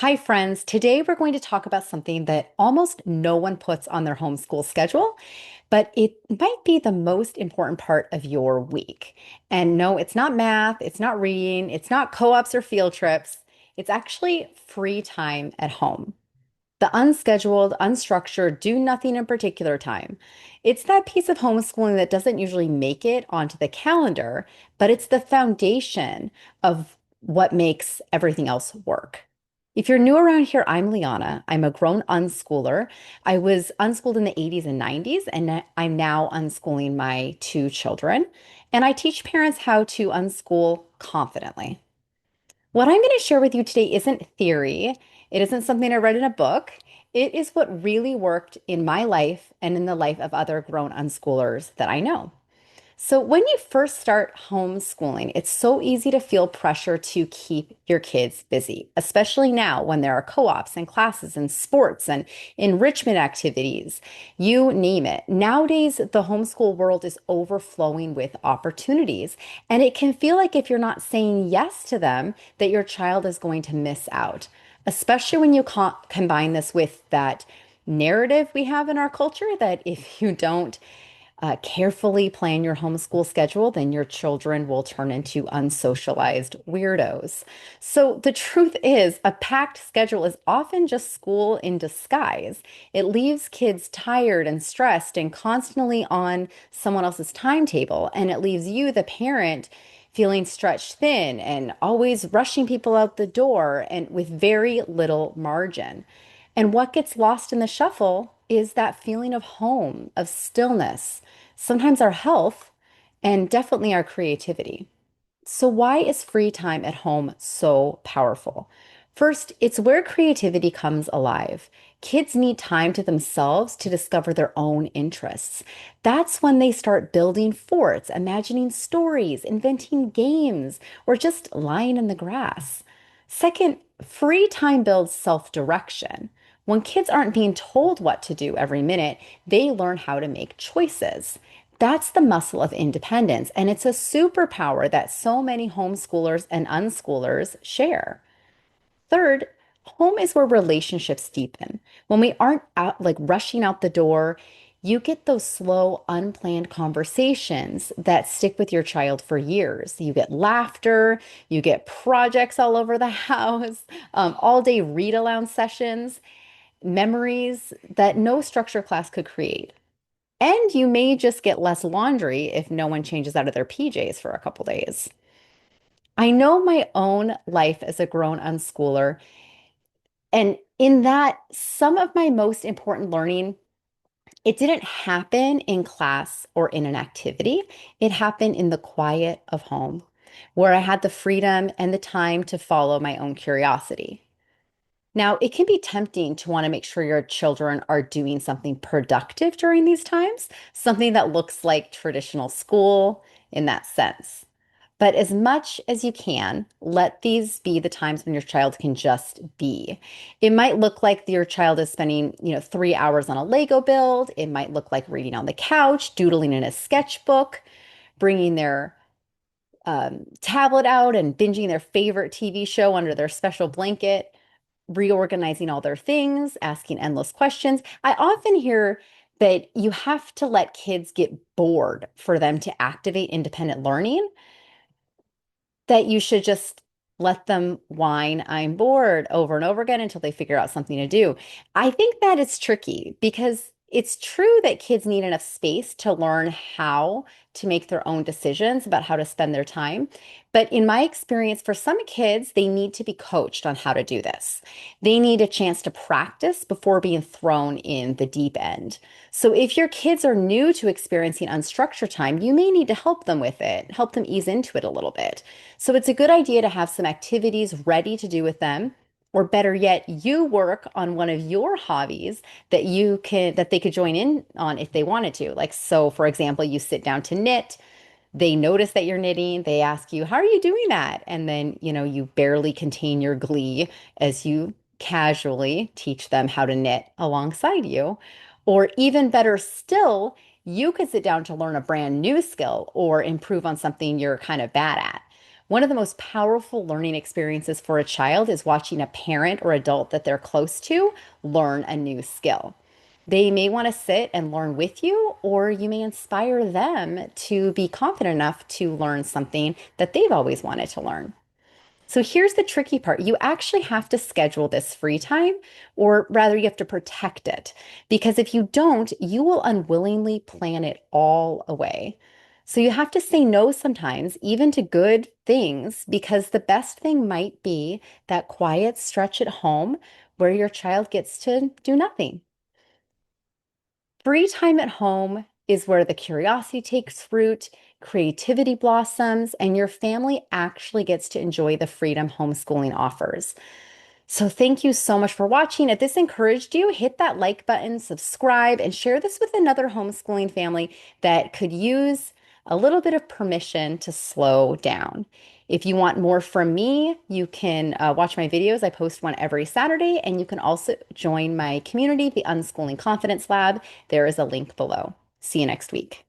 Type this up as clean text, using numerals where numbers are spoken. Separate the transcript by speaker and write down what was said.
Speaker 1: Hi, friends. Today we're going to talk about something that almost no one puts on their homeschool schedule, but it might be the most important part of your week. And no, it's not math, it's not reading, it's not co-ops or field trips. It's actually free time at home. The unscheduled, unstructured, do nothing in particular time. It's that piece of homeschooling that doesn't usually make it onto the calendar, but it's the foundation of what makes everything else work. If you're new around here, I'm Liana. I'm a grown unschooler. I was unschooled in the 80s and 90s, and I'm now unschooling my two children. And I teach parents how to unschool confidently. What I'm going to share with you today isn't theory. It isn't something I read in a book. It is what really worked in my life and in the life of other grown unschoolers that I know. So, when you first start homeschooling, it's so easy to feel pressure to keep your kids busy, especially now when there are co-ops and classes and sports and enrichment activities, you name it. Nowadays, the homeschool world is overflowing with opportunities, and it can feel like if you're not saying yes to them, that your child is going to miss out, especially when you combine this with that narrative we have in our culture that if you don't carefully plan your homeschool schedule, then your children will turn into unsocialized weirdos. So the truth is, a packed schedule is often just school in disguise. It leaves kids tired and stressed and constantly on someone else's timetable, and it leaves you, the parent, feeling stretched thin and always rushing people out the door and with very little margin. And what gets lost in the shuffle is that feeling of home, of stillness, sometimes our health, and definitely our creativity. So, why is free time at home so powerful? First, it's where creativity comes alive. Kids need time to themselves to discover their own interests. That's when they start building forts, imagining stories, inventing games, or just lying in the grass. Second, free time builds self-direction. When kids aren't being told what to do every minute, they learn how to make choices. That's the muscle of independence, and it's a superpower that so many homeschoolers and unschoolers share. Third, home is where relationships deepen. When we aren't out like rushing out the door, you get those slow, unplanned conversations that stick with your child for years. You get laughter, you get projects all over the house, all day read aloud sessions, memories that no structure class could create. And you may just get less laundry if no one changes out of their PJs for a couple days. I know my own life as a grown unschooler, and in that, some of my most important learning, it didn't happen in class or in an activity. It happened in the quiet of home, where I had the freedom and the time to follow my own curiosity. Now, it can be tempting to want to make sure your children are doing something productive during these times, something that looks like traditional school in that sense. But as much as you can, let these be the times when your child can just be. It might look like your child is spending, 3 hours on a Lego build. It might look like reading on the couch, doodling in a sketchbook, bringing their tablet out and binging their favorite TV show under their special blanket, reorganizing all their things, asking endless questions. I often hear that you have to let kids get bored for them to activate independent learning, that you should just let them whine, I'm bored over and over again until they figure out something to do. I think that it's tricky because it's true that kids need enough space to learn how to make their own decisions about how to spend their time. But in my experience, for some kids, they need to be coached on how to do this. They need a chance to practice before being thrown in the deep end. So if your kids are new to experiencing unstructured time, you may need to help them with it, help them ease into it a little bit. So it's a good idea to have some activities ready to do with them. Or better yet, you work on one of your hobbies that they could join in on if they wanted to. Like, so for example, you sit down to knit, they notice that you're knitting, they ask you, how are you doing that? And then, you barely contain your glee as you casually teach them how to knit alongside you. Or even better still, you could sit down to learn a brand new skill or improve on something you're kind of bad at. One of the most powerful learning experiences for a child is watching a parent or adult that they're close to learn a new skill. They may want to sit and learn with you, or you may inspire them to be confident enough to learn something that they've always wanted to learn. So here's the tricky part. You actually have to schedule this free time, or rather, you have to protect it. Because if you don't, you will unwillingly plan it all away. So you have to say no sometimes, even to good things, because the best thing might be that quiet stretch at home where your child gets to do nothing. Free time at home is where the curiosity takes root, creativity blossoms, and your family actually gets to enjoy the freedom homeschooling offers. So, thank you so much for watching. If this encouraged you, hit that like button, subscribe, and share this with another homeschooling family that could use a little bit of permission to slow down. If you want more from me, you can watch my videos. I post one every Saturday, and you can also join my community, the Unschooling Confidence Lab. There is a link below. See you next week.